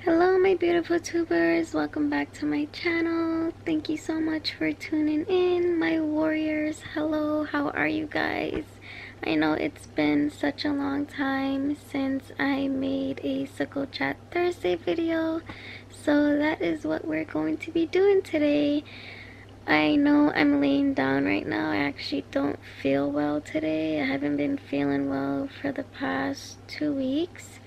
Hello my beautiful tubers, welcome back to my channel. Thank you so much for tuning in, my warriors. Hello, how are you guys? I know it's been such a long time since I made a Sickle Chat Thursday video, so that is what we're going to be doing today. I know I'm laying down right now. I actually don't feel well today. I haven't been feeling well for the past 2 weeks.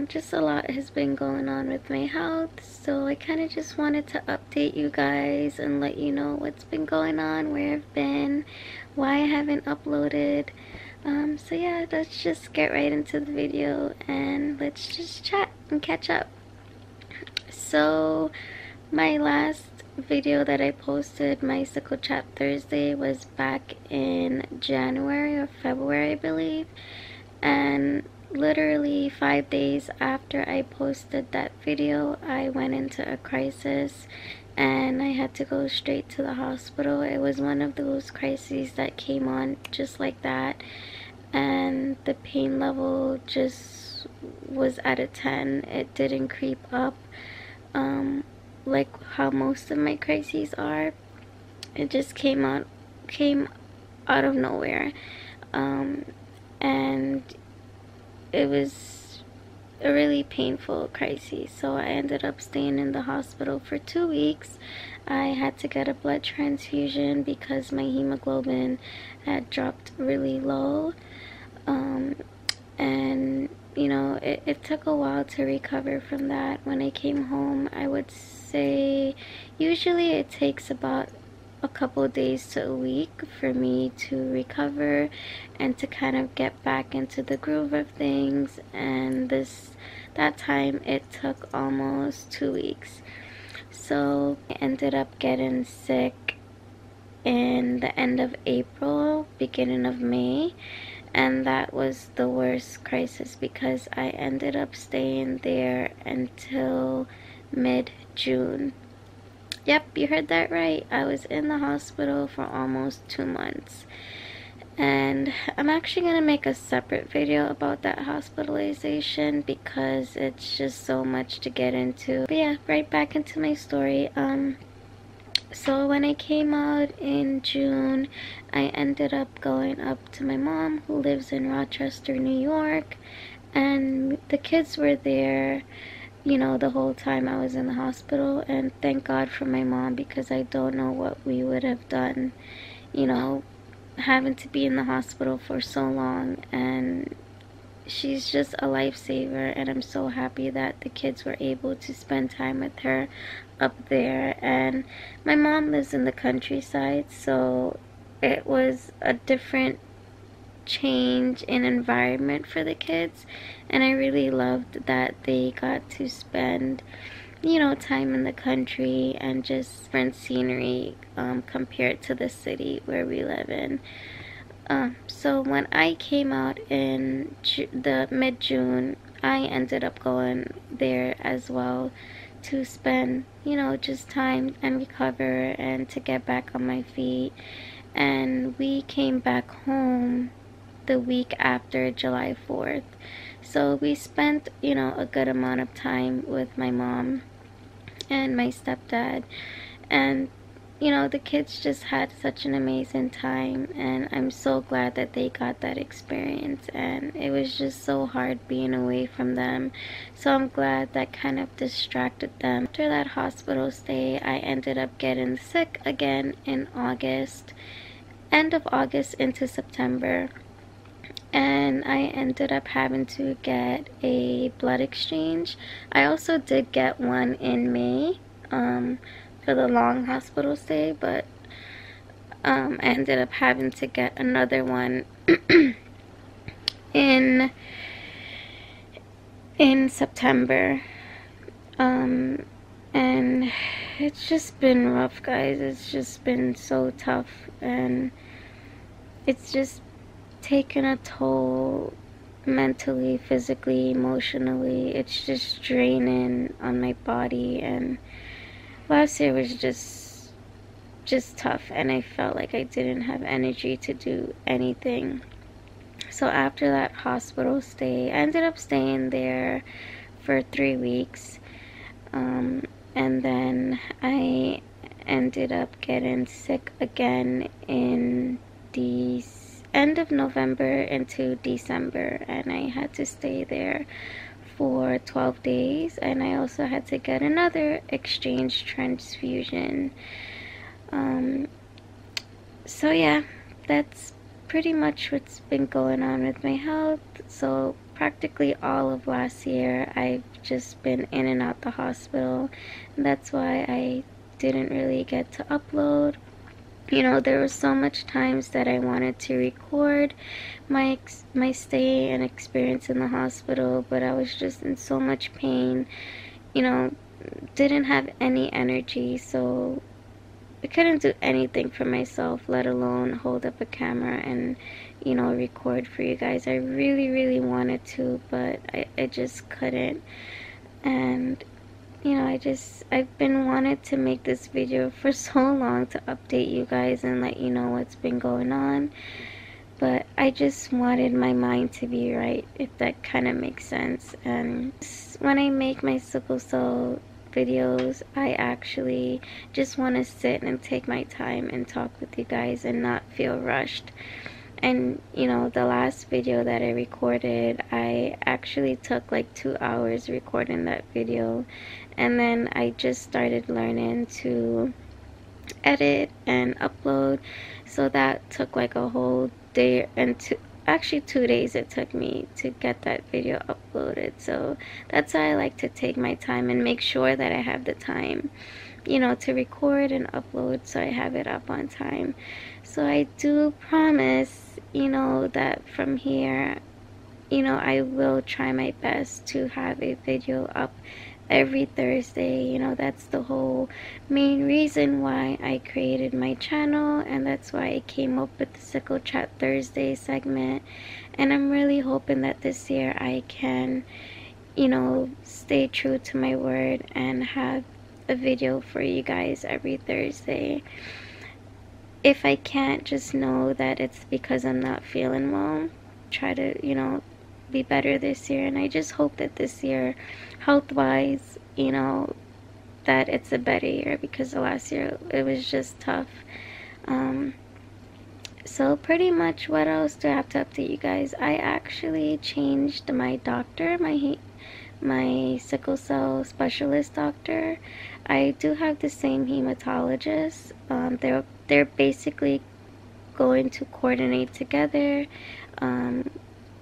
Just a lot has been going on with my health, so I kind of just wanted to update you guys and let you know what's been going on, where I've been, why I haven't uploaded. So yeah, let's just get right into the video and let's just chat and catch up. So my last video that I posted, my Sickle Chat Thursday, was back in January or February, I believe, and literally 5 days after I posted that video, I went into a crisis and I had to go straight to the hospital. It was one of those crises that came on just like that, and the pain level just was at a 10. It didn't creep up like how most of my crises are. It just came out of nowhere, and it was a really painful crisis. So I ended up staying in the hospital for 2 weeks. I had to get a blood transfusion because my hemoglobin had dropped really low, and you know, it took a while to recover from that. When I came home, I would say usually it takes about a couple days to a week for me to recover and to kind of get back into the groove of things, and that time it took almost 2 weeks. So I ended up getting sick in the end of April, beginning of May, and that was the worst crisis because I ended up staying there until mid-June. Yep, you heard that right. I was in the hospital for almost 2 months. And I'm actually going to make a separate video about that hospitalization because it's just so much to get into. But yeah, right back into my story. So when I came out in June, I ended up going up to my mom, who lives in Rochester, New York. And the kids were there, you know, the whole time I was in the hospital, and thank God for my mom, because I don't know what we would have done, you know, having to be in the hospital for so long. And she's just a lifesaver, and I'm so happy that the kids were able to spend time with her up there. And my mom lives in the countryside, so it was a different change in environment for the kids, and I really loved that they got to spend, you know, time in the country and just different scenery compared to the city where we live in. So when I came out in the mid-June, I ended up going there as well to spend, you know, just time and recover and to get back on my feet. And we came back home the week after July 4th. So we spent, you know, a good amount of time with my mom and my stepdad, and you know, the kids just had such an amazing time, and I'm so glad that they got that experience. And it was just so hard being away from them, so I'm glad that kind of distracted them. After that hospital stay, I ended up getting sick again in August, end of August into September, and I ended up having to get a blood exchange. I also did get one in May for the long hospital stay, but I ended up having to get another one in September. And it's just been rough, guys. It's just been so tough, and it's just taken a toll mentally, physically, emotionally. It's just draining on my body, and last year was just tough, and I felt like I didn't have energy to do anything. So after that hospital stay, I ended up staying there for 3 weeks. And then I ended up getting sick again in the end of November into December, and I had to stay there for 12 days, and I also had to get another exchange transfusion. So yeah, that's pretty much what's been going on with my health. So practically all of last year I've just been in and out the hospital, and that's why I didn't really get to upload. You know, there were so much times that I wanted to record my stay and experience in the hospital, but I was just in so much pain, you know, didn't have any energy, so I couldn't do anything for myself, let alone hold up a camera and, you know, record for you guys. I really, really wanted to, but I just couldn't. And, you know, I've been wanting to make this video for so long to update you guys and let you know what's been going on. But I just wanted my mind to be right, if that kind of makes sense. And when I make my sickle cell videos, I actually just want to sit and take my time and talk with you guys and not feel rushed. And you know, the last video that I recorded, I actually took like 2 hours recording that video, and then I just started learning to edit and upload, so that took like a whole day and actually 2 days it took me to get that video uploaded. So that's why I like to take my time and make sure that I have the time, you know, to record and upload so I have it up on time. So I do promise, you know, that from here, you know, I will try my best to have a video up every Thursday. You know, that's the whole main reason why I created my channel, and that's why I came up with the Sickle Chat Thursday segment. And I'm really hoping that this year I can, you know, stay true to my word and have a video for you guys every Thursday. If I can't, just know that it's because I'm not feeling well. Try to, you know, be better this year, and I just hope that this year, health-wise, you know, that it's a better year, because the last year it was just tough. So pretty much, what else do I have to update you guys? I actually changed my doctor, my sickle cell specialist doctor. I do have the same hematologist. They're basically going to coordinate together,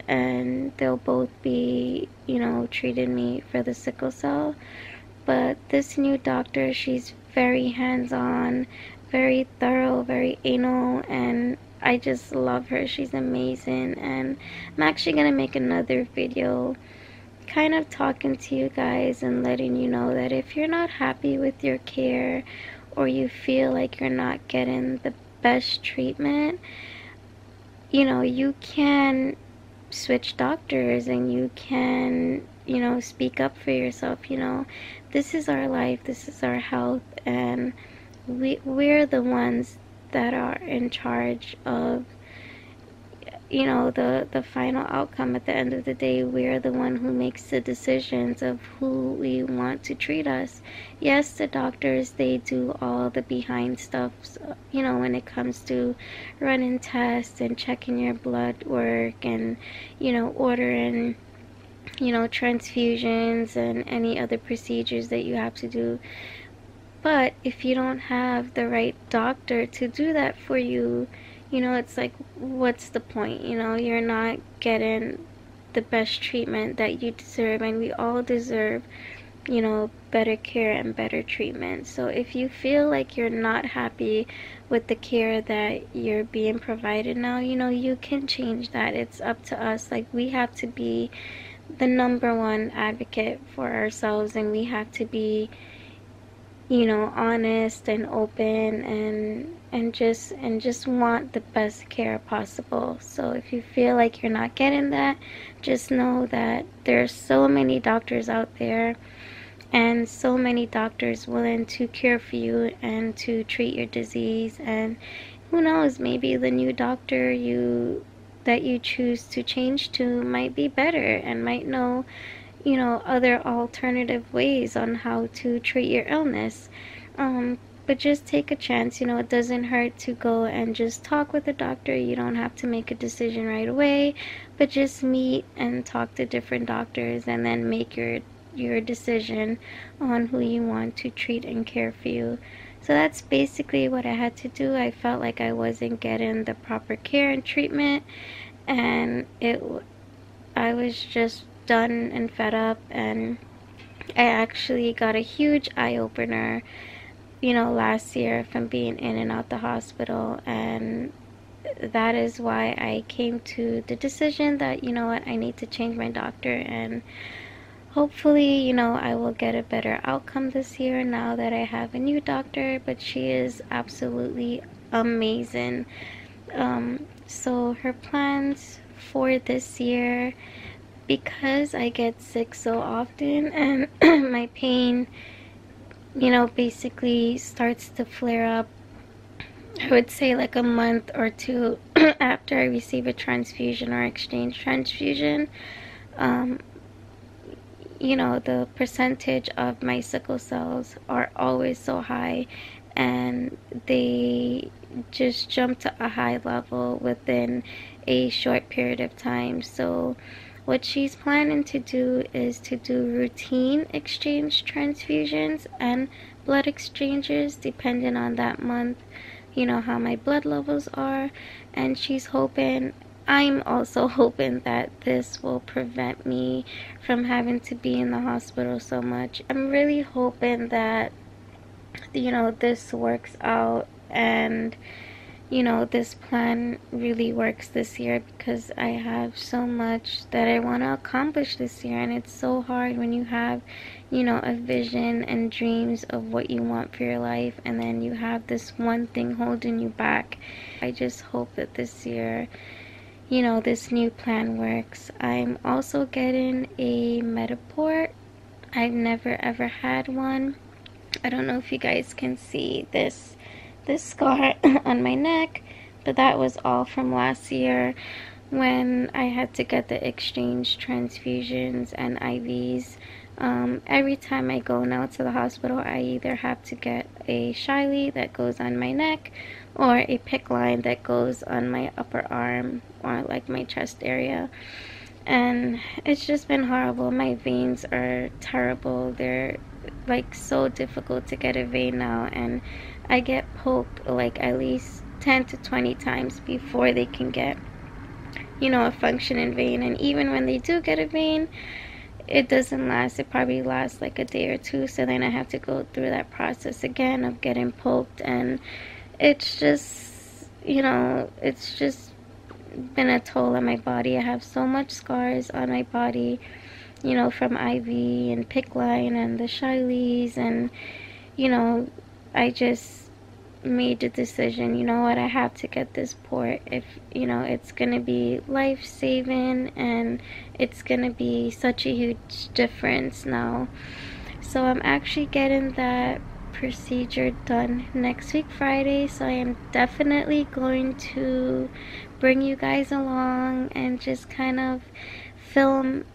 and they'll both be, you know, treating me for the sickle cell. But this new doctor, she's very hands-on, very thorough, very anal, and I just love her. She's amazing. And I'm actually gonna make another video kind of talking to you guys and letting you know that if you're not happy with your care, or you feel like you're not getting the best treatment, you know, you can switch doctors, and you can, you know, speak up for yourself. You know, this is our life, this is our health, and we're the ones that are in charge of, you know, the final outcome. At the end of the day, we're the one who makes the decisions of who we want to treat us. Yes, the doctors, they do all the behind stuff, you know, when it comes to running tests and checking your blood work, and, you know, ordering, you know, transfusions and any other procedures that you have to do. But if you don't have the right doctor to do that for you, you know, it's like, what's the point? You know, you're not getting the best treatment that you deserve, and we all deserve, you know, better care and better treatment. So if you feel like you're not happy with the care that you're being provided now, you know, you can change that. It's up to us. Like, we have to be the #1 advocate for ourselves, and we have to be, you know, honest and open, and just want the best care possible. So if you feel like you're not getting that, just know that there's so many doctors out there, and so many doctors willing to care for you and to treat your disease. And who knows, maybe the new doctor that you choose to change to might be better and might know, you know, other alternative ways on how to treat your illness. But just take a chance. You know, it doesn't hurt to go and just talk with a doctor. You don't have to make a decision right away, but just meet and talk to different doctors and then make your decision on who you want to treat and care for you. So that's basically what I had to do. I felt like I wasn't getting the proper care and treatment, and I was just done and fed up, and I actually got a huge eye opener, you know, last year from being in and out the hospital. And that is why I came to the decision that, you know what, I need to change my doctor, and hopefully, you know, I will get a better outcome this year now that I have a new doctor. But she is absolutely amazing. So her plans for this year, because I get sick so often and my pain, you know, basically starts to flare up, I would say like a month or two after I receive a transfusion or exchange transfusion. You know, the percentage of my sickle cells are always so high, and they just jump to a high level within a short period of time. So what she's planning to do is to do routine exchange transfusions and blood exchanges depending on that month, you know, how my blood levels are. And I'm also hoping that this will prevent me from having to be in the hospital so much. I'm really hoping that, you know, this works out, and, you know, this plan really works this year, because I have so much that I want to accomplish this year. And it's so hard when you have, you know, a vision and dreams of what you want for your life, and then you have this one thing holding you back. I just hope that this year, you know, this new plan works. I'm also getting a Metaport. I've never ever had one. I don't know if you guys can see this scar on my neck, but that was all from last year when I had to get the exchange transfusions and IVs. Every time I go now to the hospital, I either have to get a Shiley that goes on my neck or a PICC line that goes on my upper arm or like my chest area. And it's just been horrible. My veins are terrible. They're like so difficult to get a vein now, and I get poked like at least 10 to 20 times before they can get, you know, a functioning vein. And even when they do get a vein, it doesn't last. It probably lasts like a day or two, so then I have to go through that process again of getting poked. And it's just, you know, it's just been a toll on my body. I have so much scars on my body, you know, from IV and PICC line and the Shileys. And, you know, I just made the decision, you know what, I have to get this port if, you know, it's gonna be life-saving and it's gonna be such a huge difference now. So I'm actually getting that procedure done next week Friday, so I am definitely going to bring you guys along and just kind of film,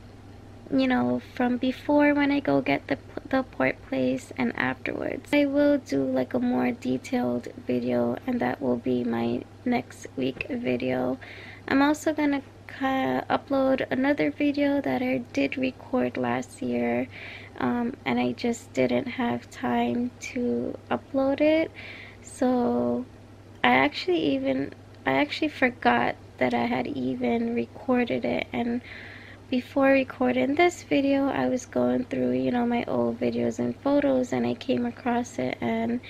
you know, from before when I go get the port place and afterwards. I will do like a more detailed video, and that will be my next week video. I'm also gonna upload another video that I did record last year, and I just didn't have time to upload it. So I actually forgot that I had even recorded it. And before recording this video, I was going through, you know, my old videos and photos, and I came across it, and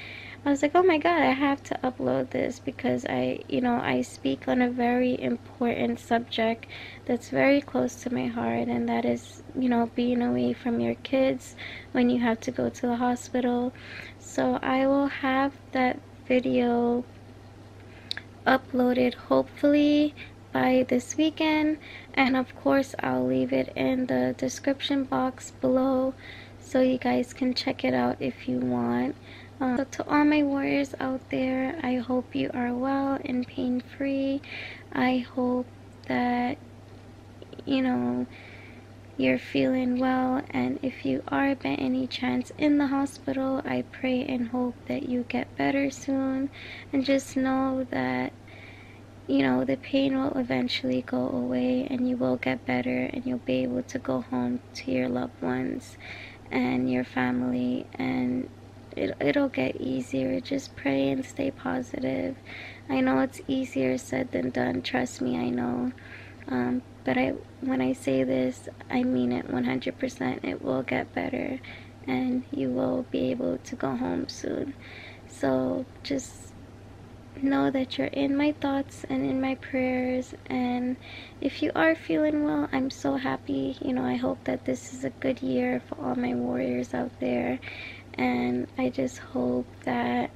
I was like, oh my god, I have to upload this, because I speak on a very important subject that's very close to my heart, and that is, you know, being away from your kids when you have to go to the hospital. So I will have that video uploaded hopefully by this weekend, and of course I'll leave it in the description box below so you guys can check it out if you want. So to all my warriors out there, I hope you are well and pain-free. I hope that, you know, you're feeling well, and if you are by any chance in the hospital, I pray and hope that you get better soon, and just know that, you know, the pain will eventually go away and you will get better, and you'll be able to go home to your loved ones and your family, and it'll get easier. Just pray and stay positive. I know it's easier said than done, trust me, I know. But when I say this, I mean it 100%. It will get better, and you will be able to go home soon. So just know that you're in my thoughts and in my prayers, and if you are feeling well, I'm so happy. You know, I hope that this is a good year for all my warriors out there, and I just hope that,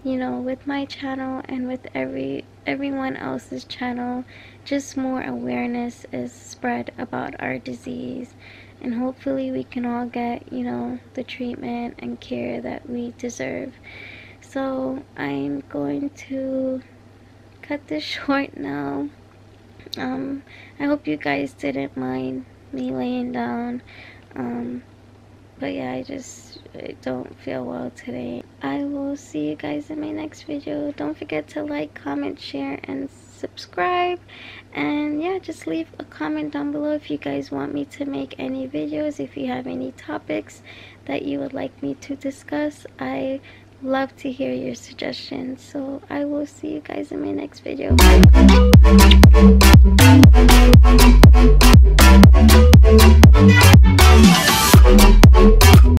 you know, with my channel and with everyone else's channel, just more awareness is spread about our disease, and hopefully we can all get, you know, the treatment and care that we deserve. So I'm going to cut this short now. I hope you guys didn't mind me laying down. But yeah, I don't feel well today. I will see you guys in my next video. Don't forget to like, comment, share, and subscribe. And yeah, just leave a comment down below if you guys want me to make any videos. If you have any topics that you would like me to discuss, I love to hear your suggestions. So I will see you guys in my next video. Bye.